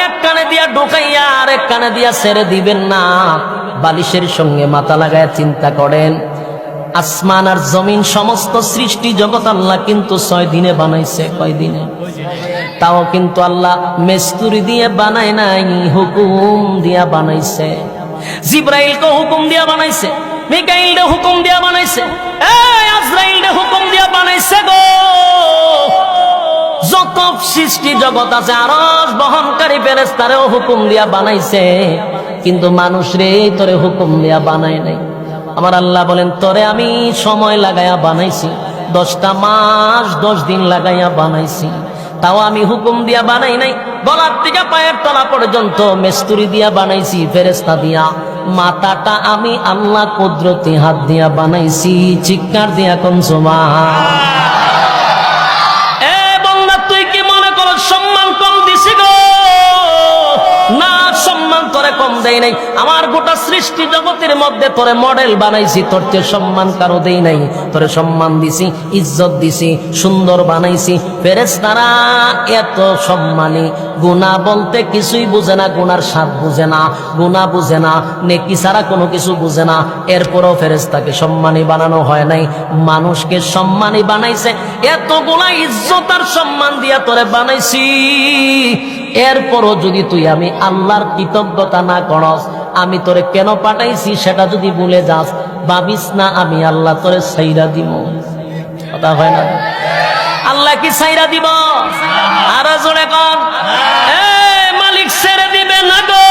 এক কানে দিয়া ঢোকাইয়া আর এক কানে দিয়া ছেড়ে দিবেন না। বালিশের সঙ্গে মাথা লাগায় চিন্তা করেন, আসমান আর জমিন সমস্ত সৃষ্টি জগৎ আল্লাহ কিন্তু 6 দিনে বানাইছে। কয় দিনে? তাও কিন্তু আল্লাহ মিস্ত্রি দিয়ে বানায় নাই, হুকুম দিয়া বানাইছে। জিব্রাইলকে হুকুম দিয়া বানাইছে, মিকাইলকে হুকুম দিয়া বানাইছে, আজরাইলকে হুকুম দিয়া বানাইছে গো। যত সৃষ্টি জগৎ আছে আরশ বহনকারী ফেরেশতারেও হুকুম দিয়া বানাইছে, কিন্তু মানুষ রে তোরে হুকুম দিয়া বানায় নাই। আমার আল্লাহ বলেন, তোরে আমি সময় লাগাইয়া বানাইছি, 10টা মাস 10 দিন লাগাইয়া বানাইছি, তাও আমি হুকুম দিয়া বানাই নাই। গলার থেকে পায়ের তলা পর্যন্ত মিস্ত্রি দিয়া বানাইছি, ফেরেশতা দিয়া। মাথাটা আমি আল্লাহ কুদরতি হাত দিয়া বানাইছি। চিৎকার দিয়া কোন সুবহান। এ বান্দা, তুই কি মনে করো সম্মান কম দিছি গো? না, সম্মান তোরে কম দেই নাই। আমার গোটা সৃষ্টি জগতের মধ্যে তোরে মডেল বানাইছি, তোর চেয়ে সম্মান কারো দেই নাই। তোরে সম্মান দিছি, ইজ্জত দিছি, সুন্দর বানাইছি। ফেরেশতারা এত সম্মানী, গুনাহ বলতে কিছুই বুঝে না, গুনার স্বাদ বুঝে না, গুনাহ বুঝে না, নেকি ছাড়া কোনো কিছু বুঝে না। এরপরও ফেরেশতাকে সম্মানী বানানো হয় নাই, মানুষকে সম্মানী বানাইছে। এতগুলা ইজ্জত আর সম্মান দিয়া তোরে বানাইছি, এরপরও যদি তুই আমি আল্লাহর কৃতজ্ঞতা না করস, আমি তোরে কেন পাঠাইছি সেটা যদি ভুলে যাস, ভাবিস না আমি আল্লাহ তোরে ছাইরা দিব। কথা হয় না? আল্লাহ কি ছাইরা দিব? আর জোরে কর, মালিক ছেড়ে দিবে না গো।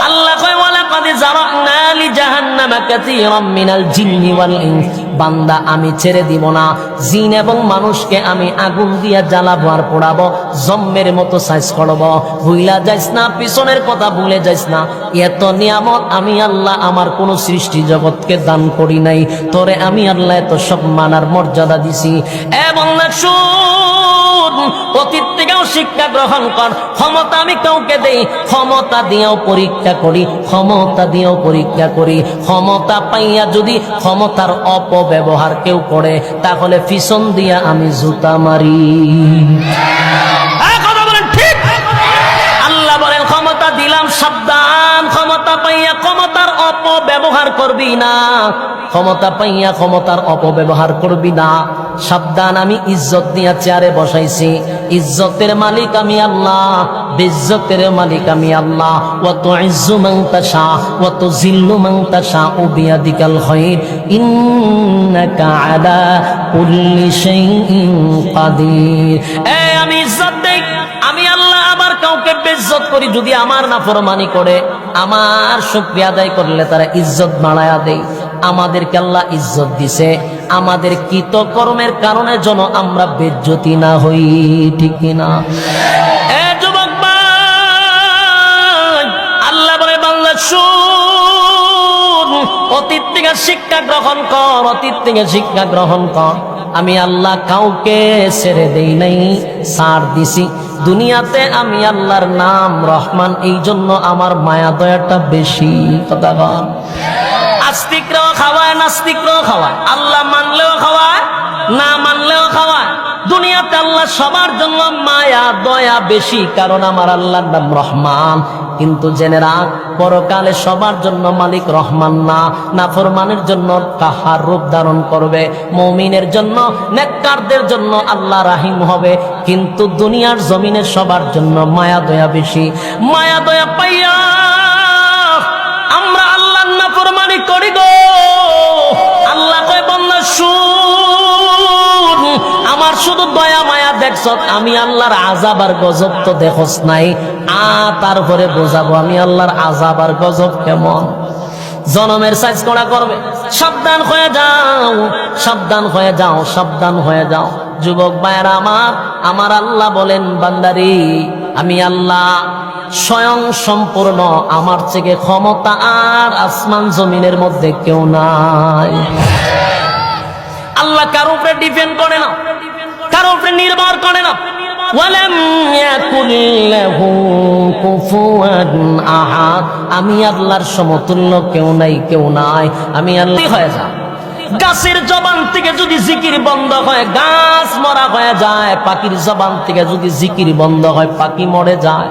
আল্লাহ কয়, ওয়ালাকাদ জারানা লি জাহান্নামা কাসীরাম মিনাল জিন্নি ওয়াল ইনস। বান্দা, আমি ছেড়ে দিব না, জিন এবং মানুষকে আমি আগুন দিয়া জ্বালাবো আর পোড়াবো, জম্মের মতো সাইজ করব। ভুইলা যাইস না, পিছনের কথা ভুলে যাইস না। এত নিয়ামত আমি আল্লাহ আমার কোন সৃষ্টি জগৎকে দান করি নাই। তোরে আমি আল্লাহ এত সম্মান আর মর্যাদা দিছি। এবং না শুন, অতীত থেকেও শিক্ষা গ্রহণ কর। ক্ষমতা আমি কাউকে দেই, ক্ষমতা দিয়েও পরীক্ষা করি, ক্ষমতা দিয়েও পরীক্ষা করি। ক্ষমতা পাইয়া যদি ক্ষমতার অপব্যবহার কেউ করে, তাহলে পিছন দিয়া আমি জুতা মারি। কথা বলেন ঠিক? আল্লাহ বলেন, ক্ষমতা দিলাম, সাবধান। ক্ষমতা পাইয়া ক্ষমতার অপব্যবহার করবি না, ক্ষমতা পাইয়া ক্ষমতার অপব্যবহার করবি না। সাবধান, আমি ইজ্জত দিয়া চেয়ারে বসাইছি, ইজ্জতের মালিক আমি আল্লাহ, বিজ্জতের মালিক আমি আল্লাহ। ওয়া তুইজ্জু মান তাশা ওয়া তুযিল্লু মান তাশা বিয়াদিকাল খায়র ইন্নাকা আলা কুল্লি শাইইন কাদির। আমি ইজ্জত দেই, আমি আল্লাহ। আবার কাউকে বেইজ্জত করি, যদি আমার নাফরমানি করে, আমার শুকরিয়া আদায় করলে তারা ইজ্জত বাড়ায়া দেই। আমাদেরকে আল্লাহ ইজ্জত দিছে, আমাদের কৃতকর্মের কারণে যেন আমরা বেজ্জতি না হই। ঠিক কিনা? যুবক ভাই, আল্লাহ বলে, বান্দা শুন, অতীত থেকে শিক্ষা গ্রহণ কর, অতীত থেকে শিক্ষা গ্রহণ কর। আমি আল্লাহ কাউকে ছেড়ে দেই নাই, ছাড় দিছি। দুনিয়াতে আমি আল্লাহর নাম রহমান, এই জন্য আমার মায়া দয়াটা বেশি। কথা বল। আস্তিকরাও খাওয়ায়, নাস্তিকরাও খাওয়ায়, আল্লাহ মানলেও খাওয়ায়, না মানলেও খাওয়ায়। দুনিয়াতে আল্লাহ সবার জন্য মায়া দয়া বেশি, কারণ আমার আল্লাহর নাম রহমান। কিন্তু জেনে রাখ, পরকালে সবার জন্য মালিক রহমান না, নাফরমানের জন্য কাহার রূপ ধারণ করবে। মুমিনের জন্য, নেককারদের জন্য আল্লাহ রাহিম হবে। কিন্তু দুনিয়ার জমিনে সবার জন্য মায়া দয়া বেশি। মায়া দয়া পাইয়া আমরা আল্লাহর নাফরমানি করি গো। আল্লাহ কয়, বান্দা শুন, আমার শুধু দয়া মায়া দেখছ, আমি আল্লাহর আযাব আর গজব তো দেখছ নাই। তারপরে বোঝাবো আমি আল্লাহর আযাব আর গজব কেমন। জনমের সাইজ করা করবে। সাবধান হয়ে যাও, সাবধান হয়ে যাও, সাবধান হয়ে যাও। যুবক ভাইয়েরা আমার আল্লাহ বলেন, বান্দারে, আমি আল্লাহ স্বয়ং সম্পূর্ণ, আমার থেকে ক্ষমতা আর আসমান জমিনের মধ্যে কেউ নাই। আল্লাহ কারো উপরে ডিপেন্ড করে না, কারো উপরে নির্ভর করে না। ওয়ালাম ইয়াকুল লাহু কুফুয়ান আহাদ। আমি আল্লাহর সমতুল্য কেউ নাই, কেউ নাই। আমি আল্লাহ হয়ে যা। গাছের জবান থেকে যদি জিকির বন্ধ হয় গাছ মরা হয়ে যায়, পাখির জবান থেকে যদি জিকির বন্ধ হয় পাখি মরে যায়।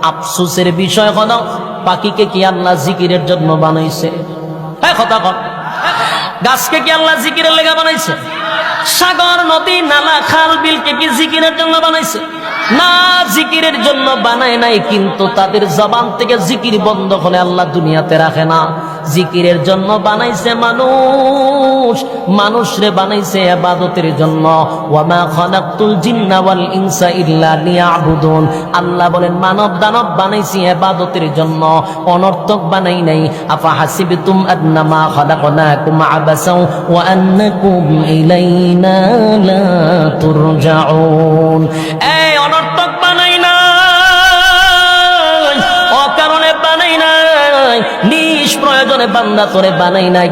আফসোসের বিষয় হলো পাখিকে কি আল্লাহ জিকিরের জন্য বানাইছে? হ্যাঁ কথা কর, গাছকে কি আল্লাহ জিকিরের লেগা বানাইছে? সাগর নদী নালা খাল বিলকে কি জিকিরের জন্য বানাইছে? না, জিকিরের জন্য বানায় নাই। কিন্তু তাদের জবান থেকে জিকির বন্ধ হলে আল্লাহ দুনিয়াতে রাখে না। জিকিরের জন্য বানাইছে মানুষ, মানুষরে বানাইছে ইবাদতের জন্য। ওয়ামা খালাকতুল জিন্না ওয়াল ইনসা ইল্লা লিয়াবুদুন। আল্লাহ বলেন মানব দানব বানাইছি ইবাদতের জন্য, অনর্থক বানাই নাই। আফা হাসিবতুম আন্নামা খালাকনাকুম আবাসাও ওয়া আন্নাকুম ইলাইনা লা তুরজাউন। এই অনর্থক বানাই নাই, অকারণে বানাই নাই, নিষ্প্রয়োজনে বান্দা তোরে বানাই নাই,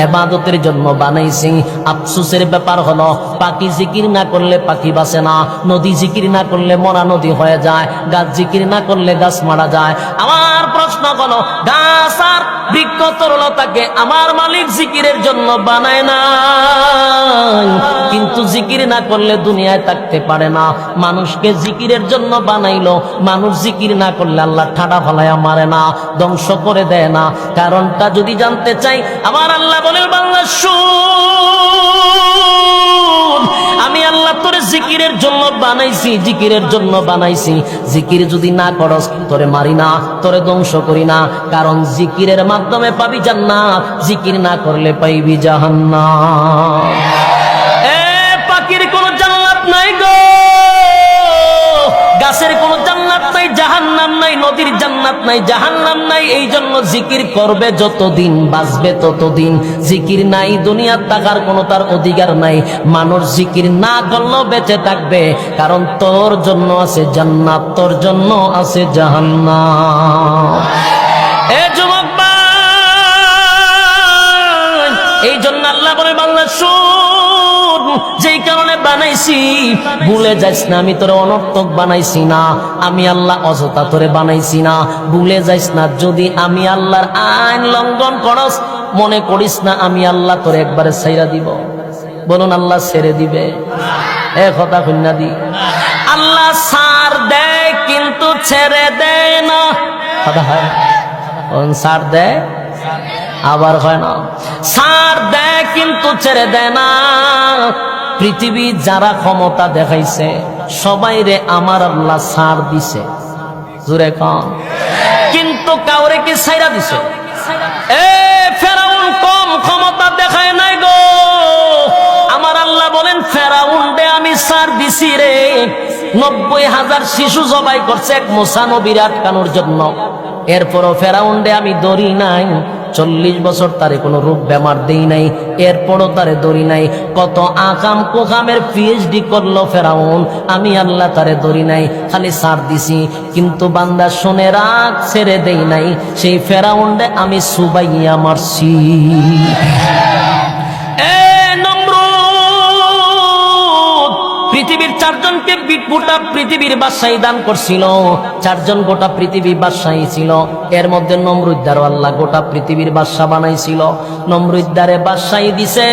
ইবাদতের জন্য বানাইছি। আফসোসের ব্যাপার হলো পাখি জিকির না করলে পাখি বাঁচে না, নদী জিকির না করলে মরা নদী হয়ে যায়, গাছ জিকির না করলে গাছ মারা যায়। আমার প্রশ্ন হলো গাছ আর বৃক্ষ তরলতাকে আমার মালিক জিকিরের জন্য বানায় না, কিন্তু জিকির না করলে দুনিয়ায় থাকতে পারে না। মানুষকে জিকিরের জন্য বানাইলো, মানুষ জিকির না করলে আল্লাহ ঠাডা ফলায়া মারে না, ধ্বংস করে দেয় না। কারণটা যদি জানতে চাই, আমার আল্লাহ বলেন বাংলা শুন, আমি আল্লাহ তোরে জিকিরের জন্য বানাইছি, জিকিরের জন্য বানাইছি। জিকির যদি না করস তোরে মারি না, তোরে ধ্বংস করি না। কারণ জিকিরের মাধ্যমে পাবি জান্নাত, জিকির না করলে পাইবি জাহান্নাম। পাখির কোনো জান্নাত নাই গো, গাছের কোনো জান্নাত নাই, জাহান্নাম নাই, নদীর জান্নাত নাই, জাহান্নাম নাই। এই জন্য জিকির করবে যতদিন বাঁচবে ততদিন। জিকির নাই দুনিয়ার থাকার কোনো তার অধিকার নাই। মানুষ জিকির না করলেও বেঁচে থাকবে, কারণ তোর জন্য আছে জান্নাত, তোর জন্য আছে জাহান্নাম। এ যুবক ভাই, এই জন্য আল্লাহ বলে বাংলা শুন, যেই কারণে বানাইছি ভুলে যাইস না আমি তোরে অনর্থক বানাইছি না, আমি আল্লাহ অযথা তোরে বানাইছি না। ভুলে যাইস না, যদি আমি আল্লাহর আইন লঙ্ঘন করস মনে করিস না আমি আল্লাহ তোরে একবারে ছাইরা দিব। বলুন আল্লাহ ছেড়ে দিবে? এ কথা কন্যা দি, আল্লাহ ছাড় দেয় কিন্তু ছেড়ে দেয় না। কথা হয় ছাড় দেয় আবার হয় না, ছাড় দেয় কিন্তু ছেড়ে দেয় না। পৃথিবী যারা ক্ষমতা দেখাইছে সবাই রে আমার আল্লাহ ছাড় দিছে, জোরে কম, কিন্তু কাউরে কি ছাইরা দিছে? এ ফেরাউন কম ক্ষমতা দেখায় নাই গো। আমার আল্লাহ বলেন ফেরাউন রে আমি ছাড় দিছি রে। 90,000 শিশু জবাই করছে এক মুসা নবীর আটকানোর জন্য। এরপরও ফেরাউন রে আমি ধরি নাই। 40 বছর তারে কোনো রোগ বেমার দেই নাই, এরপরও তারে ধরি নাই। কত আকাম কোকামের PhD করলো ফেরাউন, আমি আল্লাহ তারে ধরি নাই, খালি ছাড় দিছি। কিন্তু বান্দা শুনে রাখ, ছেড়ে দেই নাই। সেই ফেরাউন রে আমি সুবাইয়া মারছি। পৃথিবীর 4 জনকে গোটা পৃথিবীর বাদশাহী দান করছিল। 4 জন গোটা পৃথিবী বাদশাহী ছিল। এর মধ্যে নমরুদ্দার আল্লাহ গোটা পৃথিবীর বাদশা বানাইছিল। নমরুদ্দারে বাদশাহী দিছে।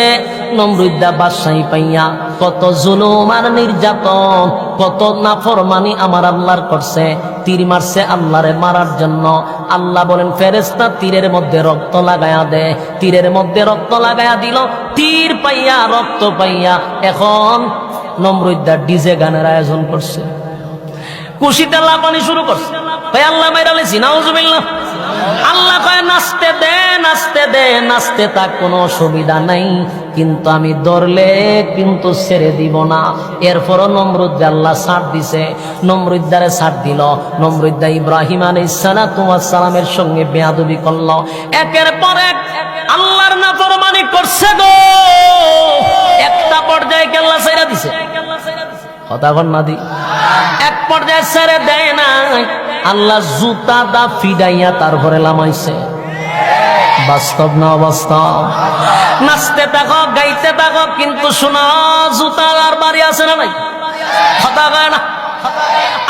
নমরুদ্দা বাদশাহী পাইয়া কত জুলুম আর নির্যাতন, কত নাফরমানি আমার আল্লাহর করছে। তীর মারছে আল্লাহরে মারার জন্য। আল্লাহ বলেন ফেরেশতা তীরের মধ্যে রক্ত লাগায়া দে। তীরের মধ্যে রক্ত লাগায়া দিল। তীর পাইয়া রক্ত পাইয়া এখন নমরুদ্দার ডিজে গানের আয়োজন করছে, খুশিতে লাপানি শুরু করছে। ভাই আল্লাহ মাইরালেছি, নাউজুবিল্লাহ। আল্লাহ কয় নাচতে দে, নাচতে দে, নাচতে তা কোনো অসুবিধা নাই, কিন্তু আমি ধরলে কিন্তু ছেড়ে দিব না। এরপরও নমরুদ্দা আল্লাহ ছাড় দিছে। নমরুদ্দারে ছাড় দিল। নমরুদ্দা ইব্রাহিম আলাইহিস সালামের সঙ্গে বেয়াদবি করলো। একের পর এক আল্লাহর নাফরমানি করছে গো। একটা পর্যায়ে আল্লাহ ছেড়ে দিছে। কথা বল না দি, এক পর্যায়ে ছেড়ে দেয় না, আল্লাহ জুতা দা ফিডাইয়া তারপরে লামাইছে। বাস্তব না অবাস্তব? নাচতে থাকো, গাইতে থাকো, কিন্তু শোনা জুতা আর বাড়ি আছে না নাই? কথা কয় না।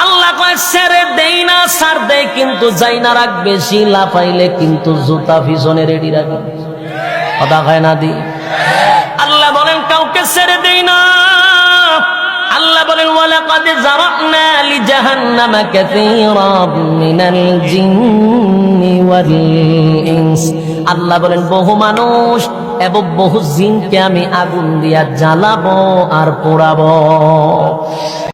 আল্লাহ কয় ছেড়ে দেই না, ছাড় দেয় কিন্তু যাই না রাখ, বেশি লাফাইলে কিন্তু জুতা পিছনে রেডি রাখি। কথা কয় না দি। আল্লাহ বলেন কাউকে ছেড়ে দেই না। আল্লাহ বলেন ওয়ালাকাদ যারানা লিজাহান্নামা কাসীরাম মিনাল জিন্নি ওয়াল ইনস। আল্লাহ বলেন বহু মানুষ এবং বহু জিনকে আমি আগুন দিয়া জ্বালাবো আর পোড়াবো।